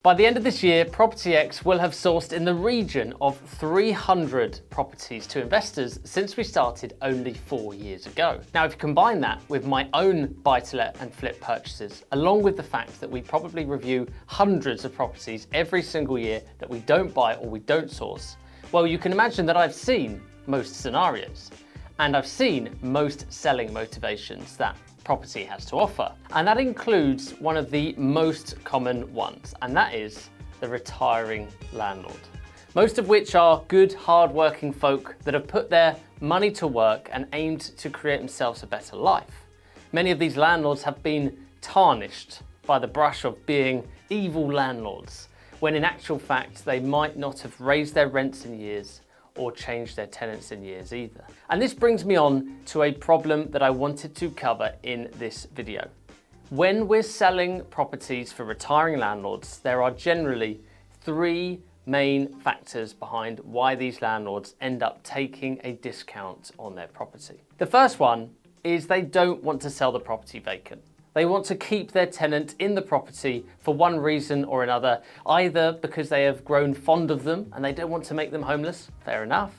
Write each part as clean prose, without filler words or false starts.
By the end of this year, PropertyX will have sourced in the region of 300 properties to investors since we started only 4 years ago. Now, if you combine that with my own buy-to-let and flip purchases, along with the fact that we probably review hundreds of properties every single year that we don't buy or we don't source, well, you can imagine that I've seen most scenarios. And I've seen most selling motivations that property has to offer. And that includes one of the most common ones, and that is the retiring landlord. Most of which are good, hard-working folk that have put their money to work and aimed to create themselves a better life. Many of these landlords have been tarnished by the brush of being evil landlords, when in actual fact they might not have raised their rents in years or changed their tenants in years either. And this brings me on to a problem that I wanted to cover in this video. When we're selling properties for retiring landlords, there are generally 3 main factors behind why these landlords end up taking a discount on their property. The first one is they don't want to sell the property vacant. They want to keep their tenant in the property for one reason or another, either because they have grown fond of them and they don't want to make them homeless, fair enough,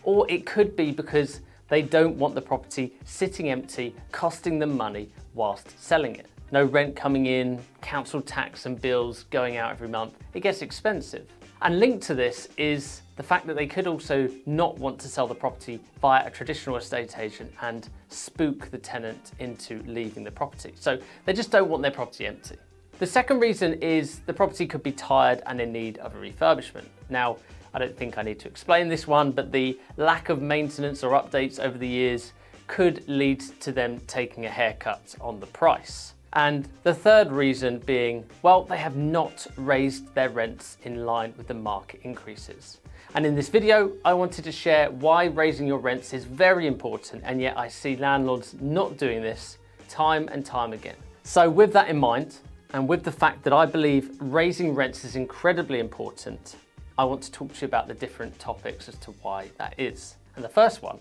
or it could be because they don't want the property sitting empty, costing them money whilst selling it. No rent coming in, council tax and bills going out every month, it gets expensive. And linked to this is the fact that they could also not want to sell the property via a traditional estate agent and spook the tenant into leaving the property. So they just don't want their property empty. The second reason is the property could be tired and in need of a refurbishment. Now, I don't think I need to explain this one, but the lack of maintenance or updates over the years could lead to them taking a haircut on the price. And the third reason being, well, they have not raised their rents in line with the market increases. And in this video, I wanted to share why raising your rents is very important, and yet I see landlords not doing this time and time again. So with that in mind, and with the fact that I believe raising rents is incredibly important, I want to talk to you about the different topics as to why that is. And the first one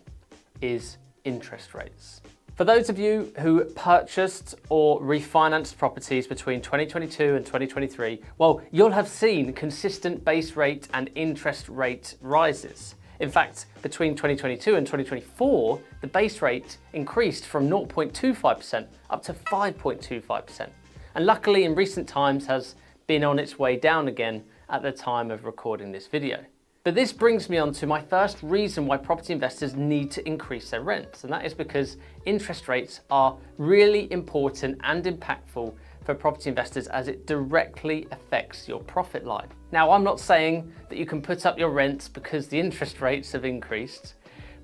is interest rates. For those of you who purchased or refinanced properties between 2022 and 2023, well, you'll have seen consistent base rate and interest rate rises. In fact, between 2022 and 2024, the base rate increased from 0.25% up to 5.25%. And luckily in recent times has been on its way down again at the time of recording this video. But this brings me on to my first reason why property investors need to increase their rents, and that is because interest rates are really important and impactful for property investors as it directly affects your profit line. Now, I'm not saying that you can put up your rents because the interest rates have increased,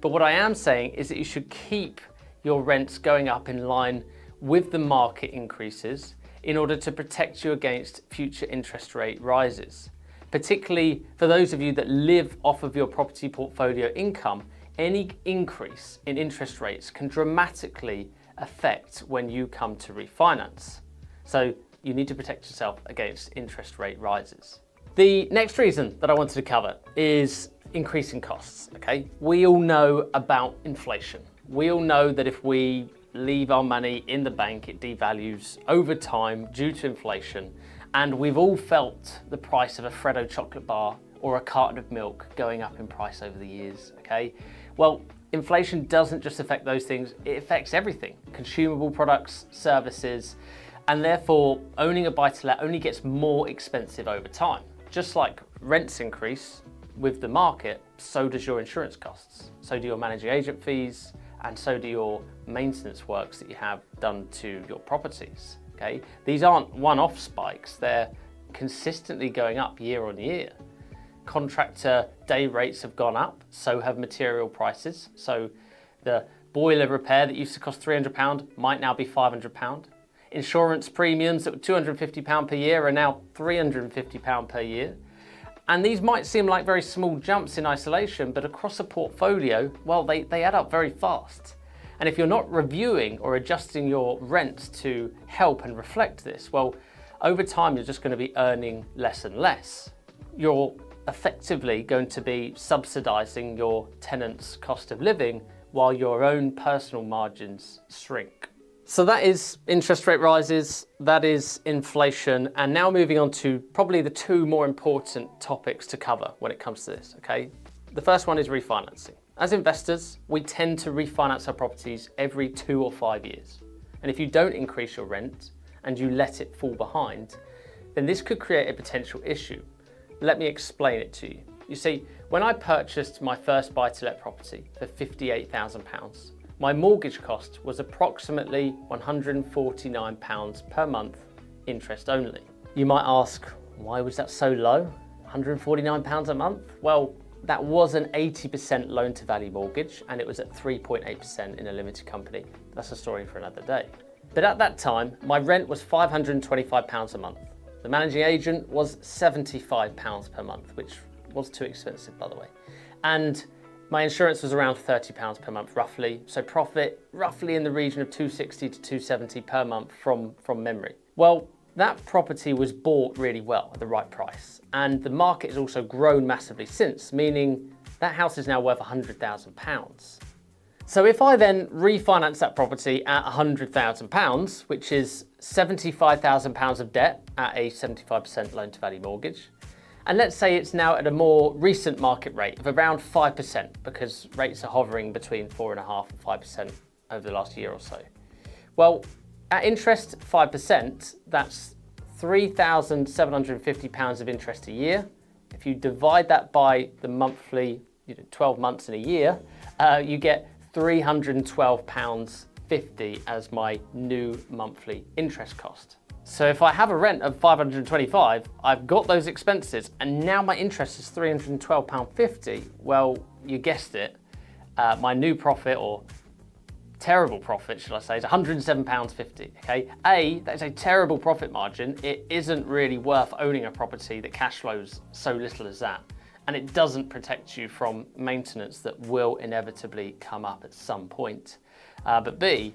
but what I am saying is that you should keep your rents going up in line with the market increases in order to protect you against future interest rate rises. Particularly for those of you that live off of your property portfolio income, any increase in interest rates can dramatically affect when you come to refinance. So you need to protect yourself against interest rate rises. The next reason that I wanted to cover is increasing costs, okay? We all know about inflation. We all know that if we leave our money in the bank, it devalues over time due to inflation. And we've all felt the price of a Freddo chocolate bar or a carton of milk going up in price over the years, okay? Well, inflation doesn't just affect those things, it affects everything. Consumable products, services, and therefore owning a buy-to-let only gets more expensive over time. Just like rents increase with the market, so does your insurance costs. So do your managing agent fees, and so do your maintenance works that you have done to your properties. Okay? These aren't one-off spikes, they're consistently going up year on year. Contractor day rates have gone up, so have material prices. So the boiler repair that used to cost £300 might now be £500. Insurance premiums that were £250 per year are now £350 per year. And these might seem like very small jumps in isolation, but across a portfolio, well, they add up very fast. And if you're not reviewing or adjusting your rents to help and reflect this, well, over time, you're just going to be earning less and less. You're effectively going to be subsidizing your tenants' cost of living while your own personal margins shrink. So that is interest rate rises, that is inflation, and now moving on to probably the two more important topics to cover when it comes to this, okay? The first one is refinancing. As investors, we tend to refinance our properties every 2 or 5 years. And if you don't increase your rent and you let it fall behind, then this could create a potential issue. Let me explain it to you. You see, when I purchased my first buy-to-let property for £58,000, my mortgage cost was approximately £149 per month, interest only. You might ask, why was that so low? £149 a month? Well, that was an 80% loan to value mortgage and it was at 3.8% in a limited company. That's a story for another day. But at that time, my rent was £525 a month. The managing agent was £75 per month, which was too expensive, by the way. And my insurance was around £30 per month, roughly. So profit, roughly in the region of £260 to £270 per month from memory. Well, that property was bought really well at the right price. And the market has also grown massively since, meaning that house is now worth £100,000. So if I then refinance that property at £100,000, which is £75,000 of debt at a 75% loan to value mortgage, and let's say it's now at a more recent market rate of around 5%, because rates are hovering between 4.5% and 5% over the last year or so. Well, at interest 5%, that's £3,750 of interest a year. If you divide that by the monthly, 12 months in a year, you get £312.50 as my new monthly interest cost. So if I have a rent of £525, I've got those expenses, and now my interest is £312.50. Well, you guessed it, my new profit, or terrible profit, should I say, is £107.50, okay? That is a terrible profit margin. It isn't really worth owning a property that cash flows so little as that. And it doesn't protect you from maintenance that will inevitably come up at some point. But B,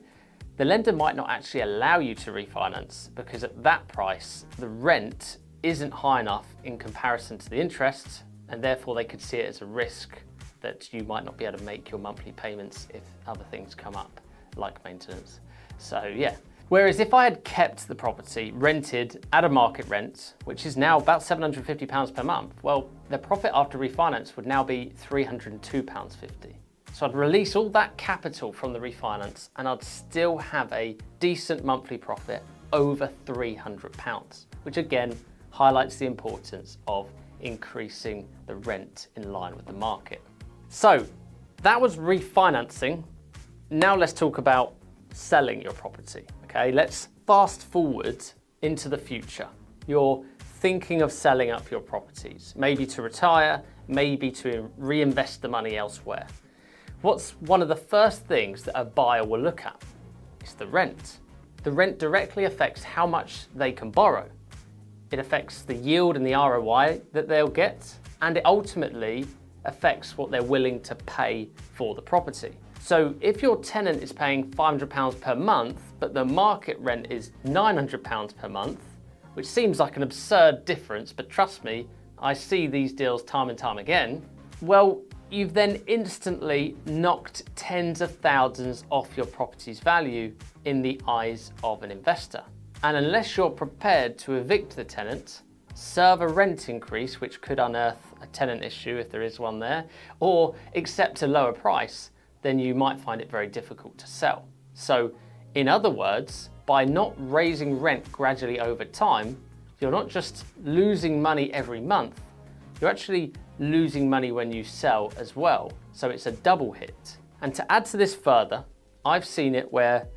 the lender might not actually allow you to refinance because at that price, the rent isn't high enough in comparison to the interest, and therefore they could see it as a risk that you might not be able to make your monthly payments if other things come up, like maintenance. So yeah. Whereas if I had kept the property rented at a market rent, which is now about £750 per month, well, the profit after refinance would now be £302.50. So I'd release all that capital from the refinance and I'd still have a decent monthly profit over £300, which again highlights the importance of increasing the rent in line with the market. So that was refinancing. Now let's talk about selling your property. Okay, let's fast forward into the future. You're thinking of selling up your properties, maybe to retire, maybe to reinvest the money elsewhere. What's one of the first things that a buyer will look at? It's the rent. The rent directly affects how much they can borrow. It affects the yield and the ROI that they'll get, and it ultimately affects what they're willing to pay for the property. So if your tenant is paying £500 per month, but the market rent is £900 per month, which seems like an absurd difference, but trust me, I see these deals time and time again, well, you've then instantly knocked tens of thousands off your property's value in the eyes of an investor. And unless you're prepared to evict the tenant, serve a rent increase, which could unearth a tenant issue if there is one there, or accept a lower price, then you might find it very difficult to sell. So in other words, by not raising rent gradually over time, you're not just losing money every month, you're actually losing money when you sell as well. So it's a double hit. And to add to this further, I've seen it where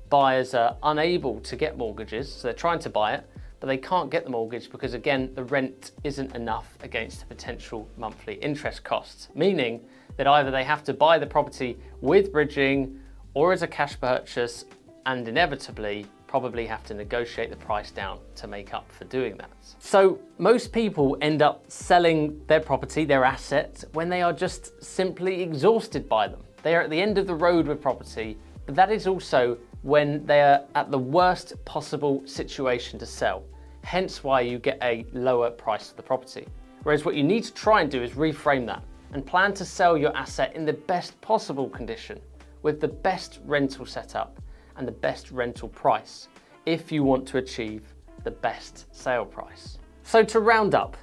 buyers are unable to get mortgages, so they're trying to buy it, but they can't get the mortgage because again, the rent isn't enough against the potential monthly interest costs, meaning that either they have to buy the property with bridging or as a cash purchase, and inevitably probably have to negotiate the price down to make up for doing that. So most people end up selling their property, their asset, when they are just simply exhausted by them. They are at the end of the road with property, but that is also when they are at the worst possible situation to sell. Hence why you get a lower price for the property. Whereas what you need to try and do is reframe that and plan to sell your asset in the best possible condition with the best rental setup and the best rental price if you want to achieve the best sale price. So to round up,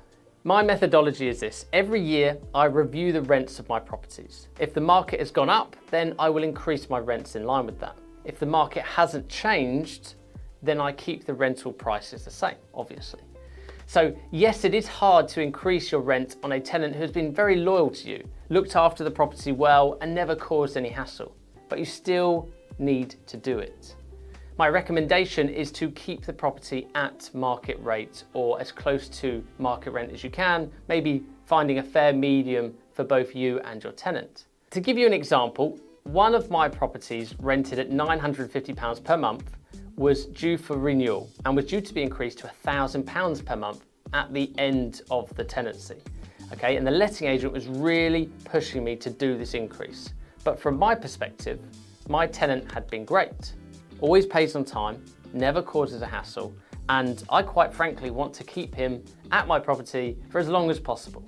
my methodology is this. Every year I review the rents of my properties. If the market has gone up, then I will increase my rents in line with that. If the market hasn't changed, then I keep the rental prices the same, obviously. So yes, it is hard to increase your rent on a tenant who has been very loyal to you, looked after the property well, and never caused any hassle, but you still need to do it. My recommendation is to keep the property at market rate or as close to market rent as you can, maybe finding a fair medium for both you and your tenant. To give you an example, one of my properties rented at £950 per month was due for renewal and was due to be increased to £1,000 per month at the end of the tenancy. Okay, and the letting agent was really pushing me to do this increase. But from my perspective, my tenant had been great. Always pays on time, never causes a hassle, and I quite frankly want to keep him at my property for as long as possible.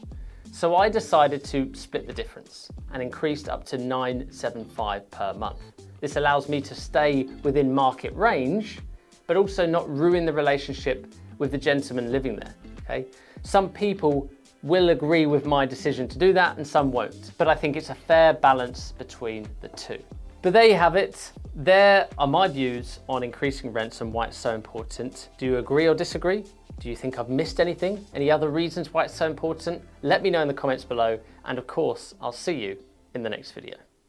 So I decided to split the difference and increased up to £975 per month. This allows me to stay within market range, but also not ruin the relationship with the gentleman living there, okay? Some people will agree with my decision to do that and some won't, but I think it's a fair balance between the two. But there you have it. There are my views on increasing rents and why it's so important. Do you agree or disagree? Do you think I've missed anything? Any other reasons why it's so important? Let me know in the comments below. And of course, I'll see you in the next video.